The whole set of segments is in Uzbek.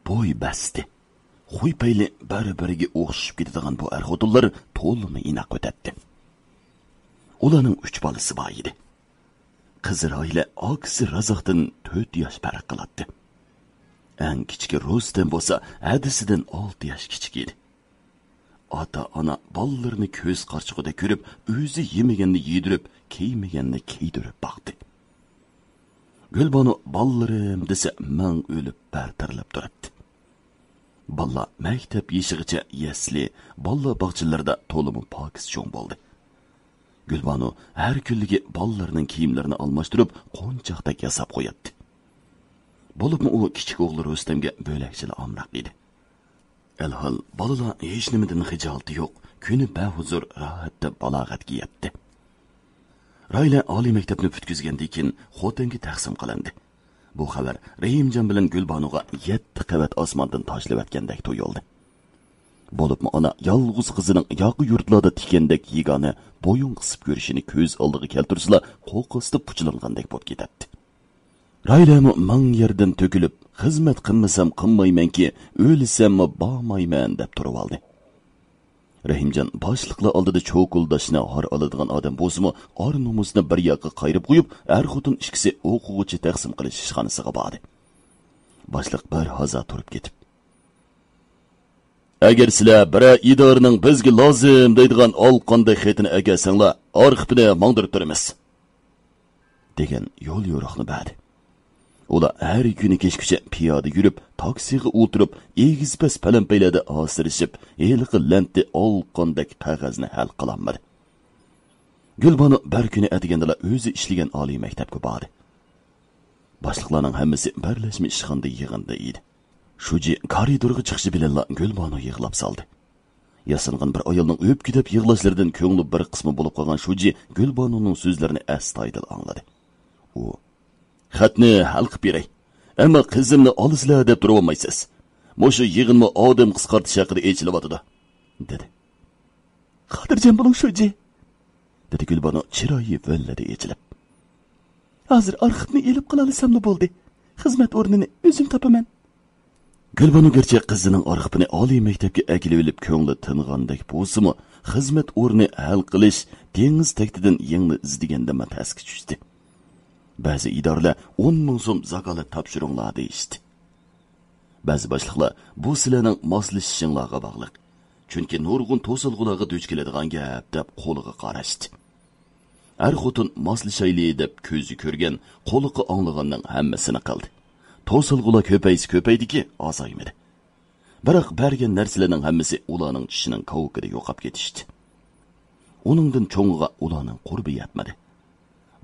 bo'y basti. Xuy payli bari-biriga o'xshib ketadigan bu er-xotinlar to'limi inoq o'tadi. Ularning 3 bolasi bor edi. Qizi Roila akisi Razaqdan 4 yosh farq qiladi. Eng kichiki Rustam bo'lsa, adisidan 6 yosh kichik edi. Ota-ona bolalarini ko'z qarchig'ida ko'rib, o'zi yemaganni yedirib, kiymaganni kiydirib boqdi. Gulbonu bolalarim desa, men o'lib bartarlab turibdi. Balla maktab yeshig'icha yasli, balla bog'chalarda to'limi pokiz cho'ng bo'ldi. Gulbanu har kunligi bolalarining kiyimlarini almashtirib, qo'nchoqdek yasab qo'yadi. Bo'libmi u kichik o'g'li Rustamga bo'lakchili amroq edi. Elhal balalar hech nimadan xijolat yo'q, kuni bahuzur rohatda balog'atga yetdi. Roila oliy maktabni bitkizgandan keyin xotinga taqsim qilindi. Bu xabar Rahimjon bilan Gulbanuga 7 qavat osmondan tashlab o'tgandek tuyuldi. Bo'libmi ona yolg'iz qizining yoqi yurtlarda tikandek yigani bo'yin qisib ko'rishini ko'z oldiga keltirsala, qo'qqisda puchilangandek bo'lib ketadi. Roilami mang yerdan to'kilib, xizmat qilmasam qilmaymanki, o'lsammi bormayman deb turib oldi. Rahimjon boshliqlar oldida cho'kuldashni har oladigan odam bo'lsa-mu, or nomusni bir yoqqa qayirib qo'yib, er-xotin ikkisi o'quvchi taqsim qilish ishxonasiga bordi. Boshliq bir hoza turib ketib, agar sizlar bir idoraning bizga lozim deydigan olqonday xetini agasanglar, arxivini mangdirib turamiz degan yo'l yo'riqni berdi. Ular her kuni kechgacha piyoda yurib, taksiga o'tirib, egizpas palampaylarda asirishib, eliqi lentni olqondek qog'ozni hal qilolmadi. Gulbanu bir kuni atigandala o'zi ishlagan oliy maktabga bordi. Boshliqlarning hammasi birlashma ishxonada yig'inda edi. Shuji koridorga chiqishi bilan Gulbanu yig'lab soldi. Yasingan bir ayolning o'p ketib yig'lashlaridan ko'ngli bir qismi bo'lib qolgan Shuji Gulbanuning so'zlarini astoydil angladi. U xatni hal qilib beray. Ammo qizimni olislar deb turib olmaysiz. Mo'shu yig'inmi odam qisqartish haqida echilyapti, dedi. Xotirjam bo'ling Shuji, dedi Gulbanu chiroyi vallada echilib. Hozir arxivni elib qilolsam bo'ldi. Xizmat o'rnini o'zim topaman. Gulbanu garchi qizining arxivini oliy maktabga akilib olib ko'ngli ting'andek bo'lsa-mu, xizmat o'rni hal qilish dengiz taktidan yengni izdiganda matasga tushdi. Ba'zi idoralar 10 ming so'm zakolat topshiringlar deyishdi. Ba'zi boshliqlar bu sizlarning moslashishinglarga bog'liq. Chunki nurg'un to'silg'ularga duch keladigan gap deb qo'liga qarashdi. Er-xotin moslashayli deb ko'zi ko'rgan, qo'liga anglaganning hammasini qildi. To'silg'ular ko'paydiki, azoymadi. Biroq bergan narsalarning hammasi ularning tishining qovukida yo'qab ketishdi. Uningdan cho'ng'iga ularning qurbi yetmadi.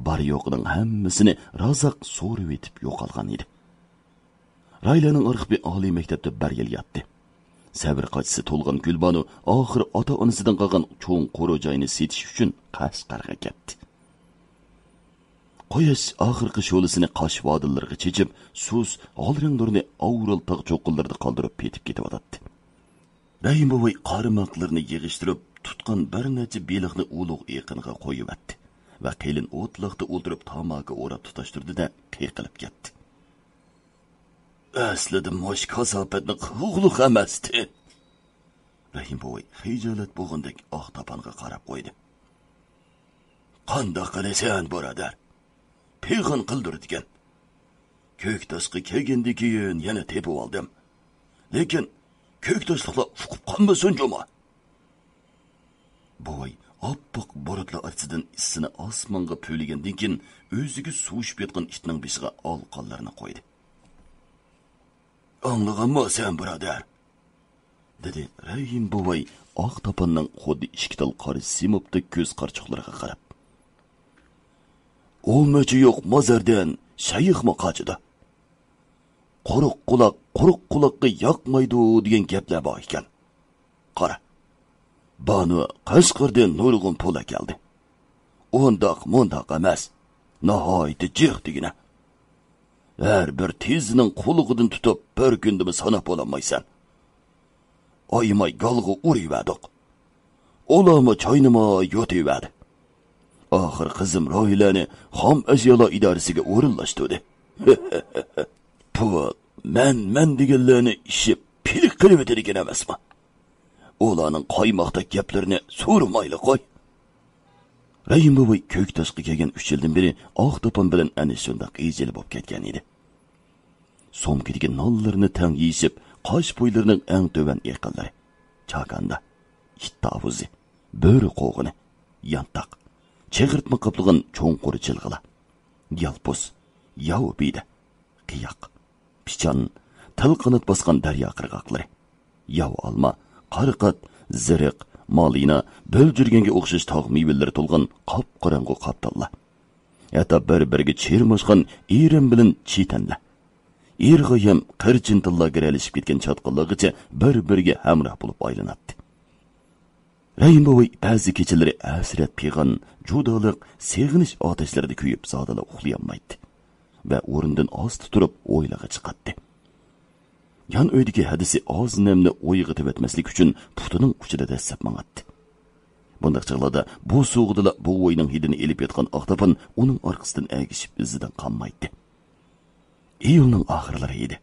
Bar yo'qining hammasini Razaq so'rib etib yo'qolgan edi. Raylaning arxivi oliy maktabda bir yil yotdi. Sabr qochisi to'lgan Gulbanu oxir ota-onasidan qolgan cho'ng qo'ro joyini setish uchun Qashqarga ketdi. Qo'yash oxirgi sho'lisini Qosh vodillariga chechib, suz olrang nurni Avrul tog' cho'qqillarida qoldirib ketib ketyapti. Rahim bo'y qarimoqlarni yig'ishtirib, tutgan bir necha beliqni ulug' yaqinga qo'yibdi va qilin o'tliqda o'tirib tomoga o'rab tutashtirdi-da, qiqilib ketdi. Aslida mosh kasopatni qug'liq emasdi. Rahim bo'y hijolat bo'g'indek oq toponga qarab qo'ydi. Qandoq qilasan, birodar? Peyg'on qildirdigan. Ko'ktoshga kelgandan keyin yana tepib oldim. Lekin ko'ktoshliqlar fuqib qolmasin joma. Bo'y oppoq borotlar orasidan issini osmonga po'ligandan keyin o'ziga suvishib yotgan itning beshiga olqonlarini qo'ydi. Anlaganmi sen, birodar? Dedi Rahim bo'y oq toponning xuddi ishkital qori simobda ko'z qarchiqlariga qarab. O möçü yo'q mozardan shayxmi qochidi. Quruq quloqqa yoqmaydi degan gaplar bor ekan. Qara. Banu Qashqardan nurg'un pul keldi. O'ndoq emas. Nihoyatda jiqdigina. Her bir tezinin qulug'idan tutib bir kundimi sanab olamaysan. Oymay galg'u uriverdik. Olama choynima yo'tiverdi. Oxir qizim Roilani xom ashyolar idorasiga o'rinlashtirdi. Pul men deganlarni ishi pilik qilib o'tadigan emasmi? Ularning qaymoqdek gaplarini so'ramayli qo'y. Rahim boboy ko'k tashqi kelgan 3 yildan beri oq to'pon bilan ana shunday ijili bo'lib ketgan edi. Somkidagi nonlarni tang yeyishib, qosh bo'ylarining eng to'van yaqinlari. Chakanda, ittavuzi, bo'ri qo'g'ini, yantaq, chig'irtma qaplagan cho'nqur chilg'ila, yalpus, yav biyda, qiyoq, pichan, til qanot bosgan daryo qirg'oqlari, yav olma, qariqat, ziriq, malina, bo'ljurganga o'xshash tog' mevalar to'lgan qop-qorong'u qoptalla. Hatto bir-biriga chirmoshgan erim bilan chitanla. Erg'ayam qirchintillarga eralishib ketgan chatqinlargacha bir-biriga hamroh bo'lib aylanadi. Rahim boboy ba'zi kechalari asrat pig'on, judoliq, seg'inish otashlarida kuyib zodala uxlayolmaydi va o'rnidan osti turib o'ylaga chiqadi. Yan uydagi hadisi oz namni o'yg'itib o'tmaslik uchun putining uchida dassab mang'atdi. Bundaq chog'larda bu so'g'dila bu o'yning hidini elib yotgan oqtopon uning orqasidan agishib izidan qolmaydi. Iyulning oxirlari edi.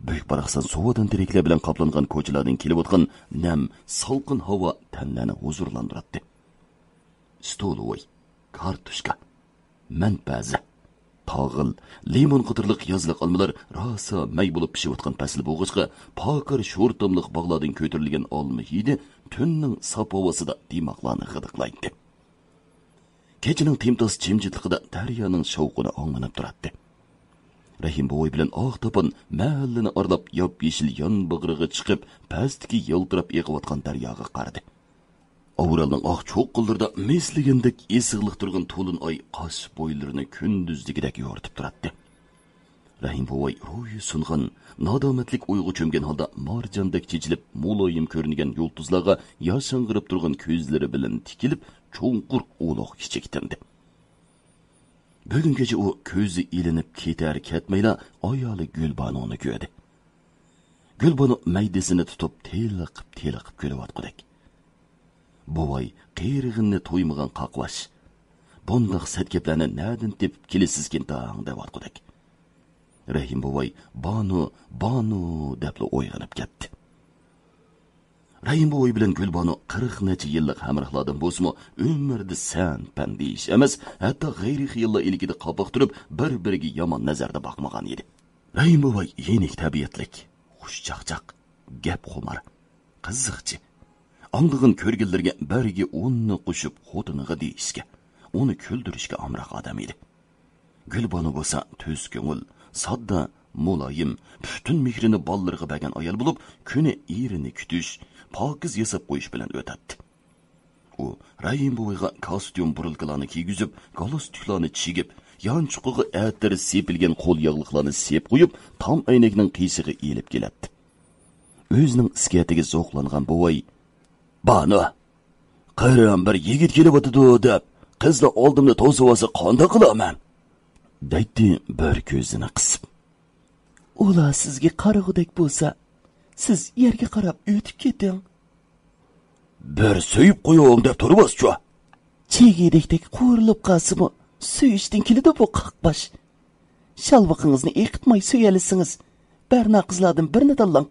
Büyük baraqsan sovadan terekler bilan qoplangan ko'chalardan kelib o'tgan nam, salqin havo tanlarni huzurlantiradi. Stolovoy, kartushka, manpaza, tog'il, limon qatorliq yozliq olmalar rosa may bo'lib pishib o'tgan pasl bo'g'ishqa pokir sho'rtomliq bog'lardan ko'tarilgan olma hidi tunning sap havosida dimoqlarni g'idiqlaydi. Kechining timtos jimjitligida daryoning shovqini anglanib turadi. Rahim boboy bilan oq to'pon mahallini orlab yop-yeshil yon big'rig'i chiqib, pastki yoltirab eg'iyotgan daryoga qaradi. Avralning oq cho'qqillarida mesligandek esiqliq turgan to'lin oy qosh bo'ylarini kunduzligidek yoritib turadi. Rahim boboy ro'yi sungan, nadomatlik uyg'u cho'mgan holda marjandek chechilib, muloyim ko'ringan yulduzlarga yashang'irib turgan ko'zlari bilan tikilib, cho'nqur o'loq kichiktirdi. Bugün gece o ko'zi ilinib ketar ketmayla ayoli Gulbanoni ko'rdi. Gulbano maydasini tutib teliqib ko'rayotgandek. Boboy qiyrig'ini to'ymagan qaqvash. Bundaq satgaplarni nadan tepib kelisizkin tang deyotgandek. Rahim boboy banu deb o'yg'anib ketdi. Rahim boboy bilan Gulbano 40 necha yillik hamrohlardan bo'lsa, umrda san pandish emas, hatto g'ayri xiyollar ilikida qopoq turib, bir-biriga yomon nazarda boqmagan edi. Rahim boboy yenik tabiatlik, xushchaqchaq, gap xumar, qiziqchi. Ang'ig'in ko'rgillarga bariga o'nni qo'shib xotiniga deyishga, uni kuldirishga amroq odam edi. Gulbano bo'lsa tuz ko'ngil, sodda, muloyim, butun mehrini ballarga bergan ayol bo'lib, kuni erini kutish, pokiz yasab qo'yish bilan o'tadi. U Rahim boboyga kostyum burilkalarni kiygizib, galostuklarni chigib, yon chuqug'i atiri sepilgan qo'l yog'liqlarni sep qo'yib, tam aynakning qiysig'i elib keladi. O'zining iskiyatiga zo'qlangan boboy, "Bano, qayran bir yigit kelib o'tdi" deb, qizlar oldimda to'sib olsa qanday qilaman? deydi bir ko'zini qisib. Ular sizga qarag'udek bo'lsa, siz yerga qarab o'tib keting. Bir suyib qo'ying deb turibsiz-ku. Chegidekdek qo'rilib qasimi, suyishdan keladi bu qaqbash. Shalvaqingizni eqitmay suyalisiniz. Barna qizlardan birini tanlang.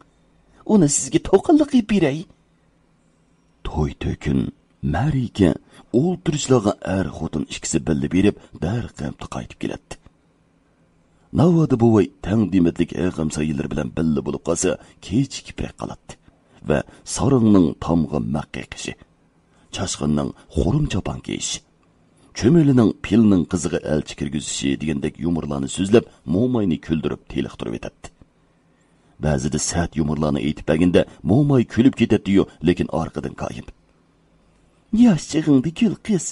Uni sizga to'qilliq qilib beray. To'y to'kin Marika o'ltirishlarga xotin ikkisi bildi berib, darqamda qaytib keladi. Navada boboy tangdimatlik aqam sayillar bilan billa bo'lib qolsa, kechikibroq qoladi va soringning tomg'i maqiqishi, chashqinning xurum chapan kiyishi, cho'melining pilning qizig'i elchi kirgizishi degandek yumorlarni so'zlab, mo'mayni kuldirib teliqtirib etadi. Ba'zida sat yumorlarni aytib berganda mo'may kulib ketadi-yu, lekin orqadan qoyib. Yoshchig'ingda kul qiz,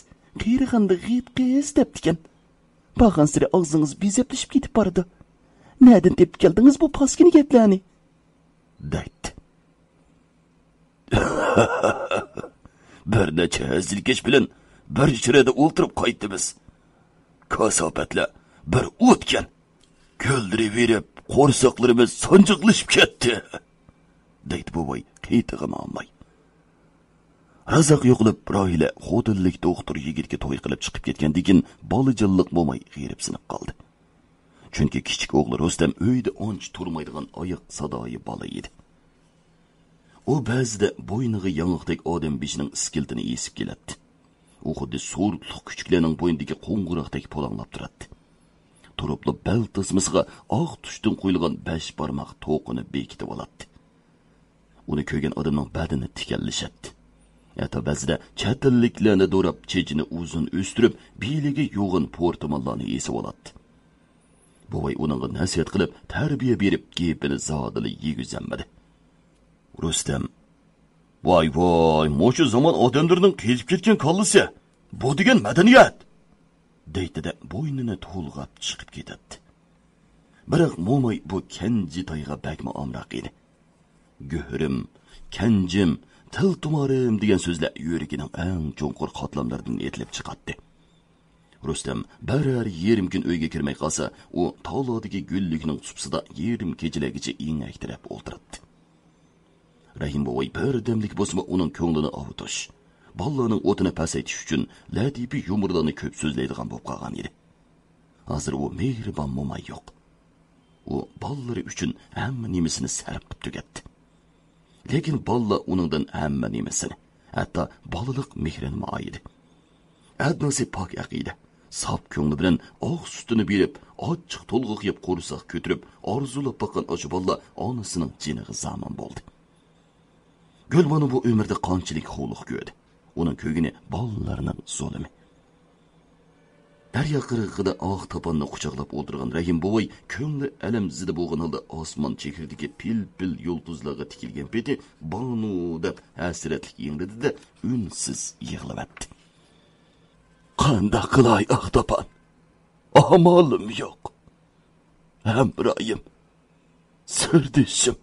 qiyrig'ingda g'it qiz debdikan. Bağansıra ağzınız bezeplişip gidip bardı. Nereden tepki geldiniz bu paskini geplerini? Deydi. Bir neçe zilkeş bilen bir çirede ultırıp kayıttı biz. Kasapetle bir utken. Güldürü verip korsaklarımız sancıklaşıp ketti. Deydi bu boy kıytığını almay. Razaq yo'qlib, Rohila xotinlik doktor yigitga to'y qilib chiqib ketgandan keyin bolijillik bo'lmay g'irib sinib qoldi. Chunki kichik o'g'li Rustam uyda onch turmaydigan oyoq sadoyi bola edi. U ba'zida bo'yniga yong'oqdek odam beshining iskiltini esib keladi. U xuddi so'rliq kuchuklarning bo'ynidagi qo'ng'iroqdek polanglab turadi. Turupli bel tismisiga oq tushdan qo'yilgan 5 barmoq to'qini bekitib oladi. Uni ko'rgan odamning badani tikallashadi. Hatta ba'zida chatilliklarni do'rab, chechini uzun o'stirib, beliga yo'g'in portmonlarni esib oladi. Buvay uningga nasihat qilib, tarbiya berib, gapini zodili yegizanmadi. Rustam: "Voy, mo'shu zamon odamlarning kelib ketgan kallasi. Bu degan madaniyat." deydi-da bo'ynini to'lg'ab chiqib ketadi. Biroq mo'may bu Kenji toyga bakma omroq edi. Go'rim, kanjim, til tumorim degan so'zlar yuragining eng cho'nqur qatlamlaridan etilib chiqadi. Rustam barar yerim kun uyga kirmay qolsa, u tog'lardagi gullikning supsida yerim kechalargacha ingaktirib o'ltiradi. Rahim buvay bir damlik bosma uning ko'nglini ovutish, bolalarning o'tini pasaytish uchun latifi yumurlarni ko'p so'zlaydigan bo'lib qolgan edi. Hozir u mehribon mo'may yo'q. U bolalari uchun hamma nimasini sarf qilib tugatdi. Lekin bolalar uningdan hamma nimasini, hatto bolalik mehrini mo'ayidi. Adnosi pok aqida, sop ko'ngli bilan oq sutini berib, ochiq to'lg'iq yeb qo'rsoq ko'tirib, orzulab boqqan o'sha bolalar onasining jiniga zaman bo'ldi. Gulmani bu umrda qanchalik xo'liq ko'rdi. Uning ko'gini bolalarning zulmi. Daryo qirg'ida oq toponni quchoqlab o'tirgan Rahim buvay ko'ngli alam zida bo'lgan holda osmon chekirdagi pil-pil yulduzlarga tikilgan peti Banu deb hasratlik yengdi-da unsiz yig'labdi. Qanday qilay topan? Amalim yo'q. Hamroyim, sirdishim.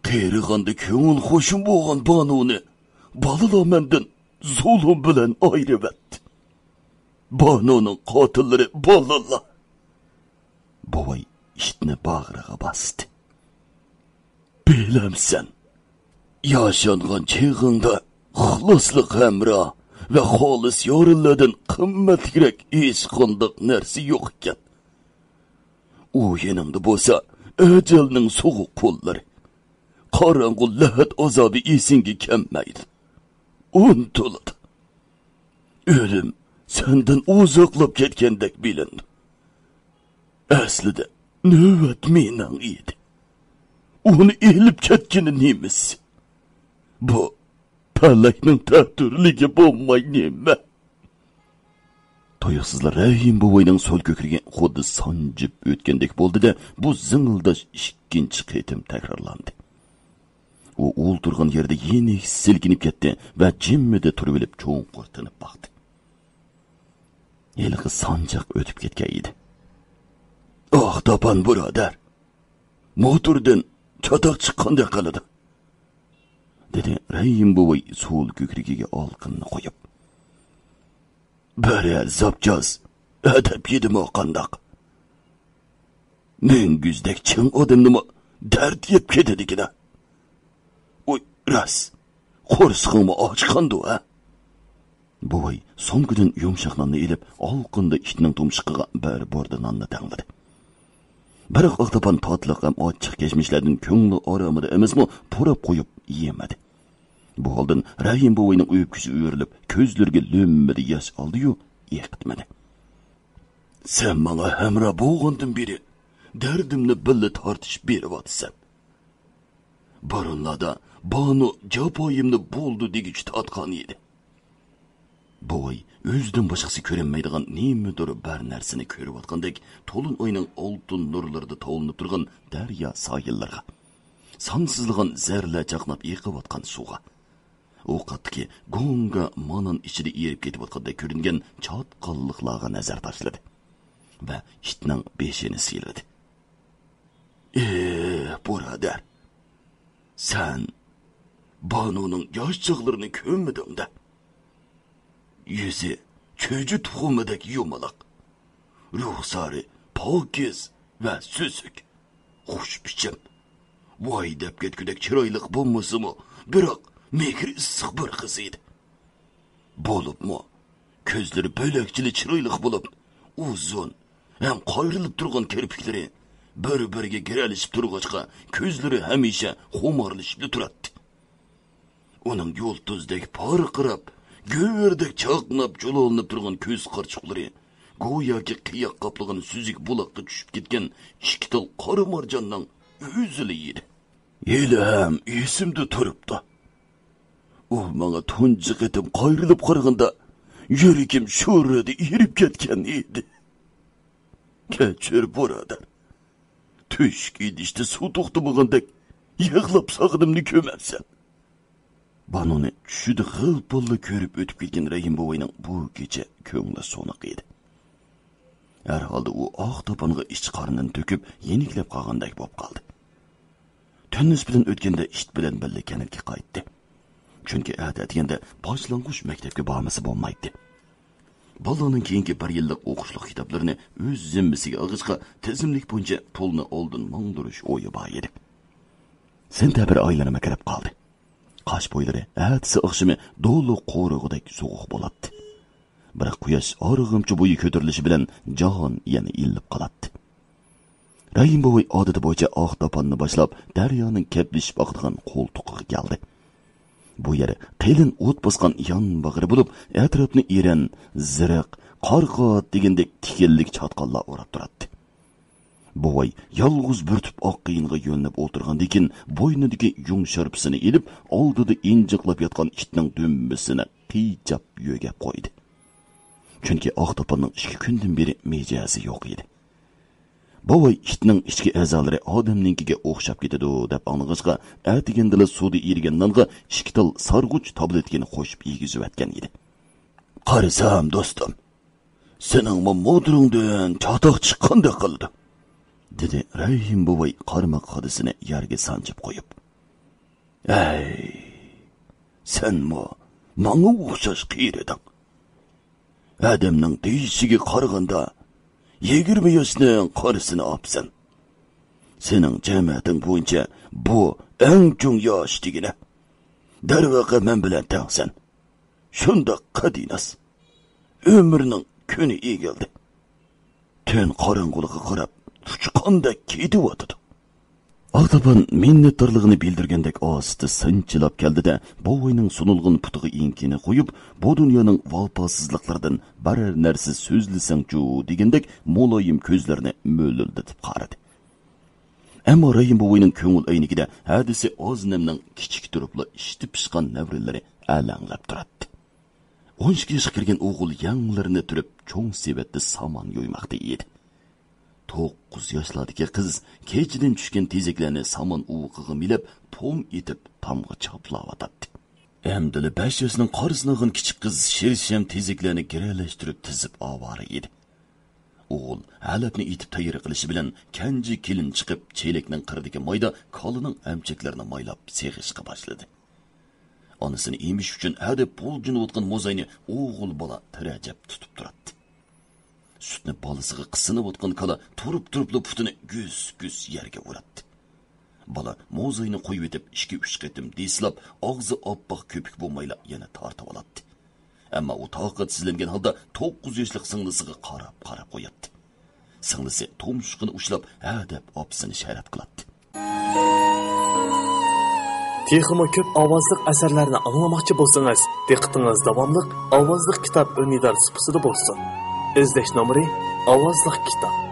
Qeyrig'anda ko'ngil xo'shim bo'lgan Banuni bolalar mendan zulm bilan ayiribdi. Banuning qotillari bolalar. Buvay ishni bag'riga bosdi. Bilamsan, yashangan cheg'ingda ixloslik hamro va xolis yorillardan qimmatliroq hech qanday narsa yo'q ekan. U yanimda bo'lsa, ajalning so'g'uq qo'llari, qorong'u lahat azobi esingga kelmaydi. Unutiladi. O'lim sendan uzoqlab ketgandek bilindi. Aslida navbat mening edi. Uni elib ketgani nemiz? Bu palakning taqdirligi bo'lmay nima? To'yqsizlar Rahim buvayning so'l ko'kriga xuddi sanjib o'tgandek bo'ldi-da, bu zingildash ikkinchi qitim takrorlandi. U o'ltirgan yerda yenik silkinib ketdi va jimmida turib olib cho'nqur tinib baqdi. Yilqi sanjaq o'tib ketgan edi. Topan birodar, motordan chatoq chiqqandek qiladi, dedi Rahim buvay so'l ko'krigiga olqinni qo'yib. Baral zapjoz, adab yedimi qandaq? Men guzdek chin odamnimi dard yeb ketadi-ki-da. Oy, ras, qo'rsqimni ochqandu, ha? Buvay so'nggidan yumshoq nonni ilib, olqinda itning tumshiqiga bir borda nonni tangladi. Biroq Oqtopan totliq ham ochiq kechmishlardan ko'ngli oromida emasmi, purab qo'yib yemadi. Bu holdan Rahim buvayning o'pkisi o'rilib, ko'zlariga lo'mmidi yosh oldi-yu, yiqitmadi. Sen menga hamra bo'lgandan beri dardimni billa tortish beryapsan. Burunlarda Banu japoyimni bo'ldi degichi tatqan edi. Buvay o'zidan boshqasi ko'rinmaydigan nimadir bir narsani ko'rib atgandek, to'lin oyning oltin nurlarida to'linib turgan daryo soyillarga, sonsizligan zarlar chaqnab yiqib atgan suvga, o'qatdiki gonga manon ichida erib ketib atgandek ko'ringan chatqalliqlarga nazar tashladi va itning beshini siladi. Birodar, sen Banuning yosh chog'larini ko'rmading-da. Yüzü çocuğu tuxumidek yumalaq, ruhsari pokiz ve süzük, xushbichim, voy deb ketgudek chiroyliq bo'lmasimi, biroq mehri issiq bir qiz edi. Bo'libmi, ko'zlari bo'lakchili chiroyliq bo'lib, uzun, Hem qayrilib turgan kirpikleri bir-biriga giralishib turg'achqa ko'zlari hamisha xo'marlashib turadi. Uning yo'ltuzdek porqirab, go'verdek chaqnab jo'lolinib turgan ko'z qarchiqlari go'yoki qiyoq qaplagan suzik buloqqa tushib ketgan ikki til qora marjonning o'zili edi. Yeli ham esimda turibdi. U menga tunji qitim qayrilib qaraganda yuragim sho'rida erib ketgan edi. Kechir birodar. Tushk idishda suv to'xtamagandek yig'lab sog'inimni ko'mabsan. Banoni tushida g'ilpilla ko'rib o'tib ketgan Rahim boboyning bu kecha ko'ngli so'niq edi. Her halde u oq to'ponga ich qornini to'kib yeniklab qolgandek bo'lib qoldi. Tunnis bilan o'tganda ish bilan birga kanalga qaytdi. Chunki atatganda boshlang'ich maktabga bormasa bo'lmaydi. Bolaning keyingi bir yillik o'qishlik kitoblarini o'z zimmasiga olishga tizimlik bo'yicha pulni oldin mangdirish o'yi bor edi. Sentabr oylarına kirib qoldi. Qosh bo'ylari atsi oqshimi do'li qo'rug'idek sovuq bo'ladi. Biroq quyosh orig'imchi bo'yi ko'tarilishi bilan jahon yana illib qoladi. Rahim boboy odati bo'yicha oq toponni boshlab daryoning keplishib oqadigan qo'ltiqiga keldi. Bu yeri qilin o't bosgan yon bag'ri bo'lib, atrofni eran, ziriq, qorqot degandek tikillik chatqonlar o'rab turadi. Boboy yolg'iz bir tup oq qiyinga yo'linib o'tirgandan bo'ynidagi yung sharpsini ilib, oldida injiqlab yotgan itning dumbisini qiychab yo'gab qo'ydi. Chunki oq toponning 2 kundan beri mejazi yo'q edi. Boboy itning ichki a'zolari odamninkiga o'xshab ketadi deb anglashga, atigandala suvda eriganlarga 2 til sarg'uch tabletkani qo'shib yegizib atgan edi. Qarasam do'stim, sening mo'dringdan chatoq chiqqandek qildi, dedi Rahim boboy qarmoq xodisini yerga sanchib qo'yib. Ey, sen menga o'xshash qiyreding. Adamning deyishiga qaraganda 20 yoshning qorisini opsan. Sening jamiyating bo'yicha bu eng cho'ng yosh degina. Darvaqa men bilan tengsan. Shunda qadinas. Ömrning kuni egildi. Tun qorong'uligiga qarab, tuchqandek ketib o'tdi. Aqtaban minnatdorligini bildirgandek osti sinchilab keldi-da, boboyning sunulg'in putiga inkini qo'yib, bu dunyoning valpasizliklaridan barar narsa so'zlisang-chu degandek mo'loyim ko'zlarini mo'lildatib qaradi. Ammo Rahim boboyning ko'ngil aynigida hadisi oznamning kichik turibli ishti pishgan navrilari alanglab turadi. 12 yoshga kirgan o'g'il yanglarini turib cho'ng sebatda saman yo'ymoqda edi. 9 yoshlardagi qiz kechidan tushgan tezaklarni saman uviqiga milab, tom etib tamga chaplayotdi. Endi 5 yoshning qorisnag'in kichik qiz shirsham tezaklarni giralashtirib tizib avara edi. O'g'il halabni etib tayyor qilishi bilan kanji kelin chiqib, chelakning qiridagi mayda kolining amchaklarini maylab seg'ishga boshladi. Onasini emish uchun hadeb bo'ljin o'tgan mo'zayni o'g'il bola tirajab tutib turadi. Sütni balasiga qisinib o'tgan kala turib-turib putini güz yerga uratdi. Bala mo'zayni qo'yib etib 2-3 qitim deslab, og'zi oppoq ko'pik bo'lmayla yana tortib oladi. Ammo u toqatsizlangan holda 9 yoshlik singlisiga qarab qo'yadi. Singlisi tumshuqini ushlab, ha deb opsini sharat qiladi. Texmo ko'p ovozli asarlarni anglamoqchi bo'lsangiz, diqqatingiz davomli ovozli kitob unidar supasida bo'lsin. İzleş nomeri Avazlıq Kitap.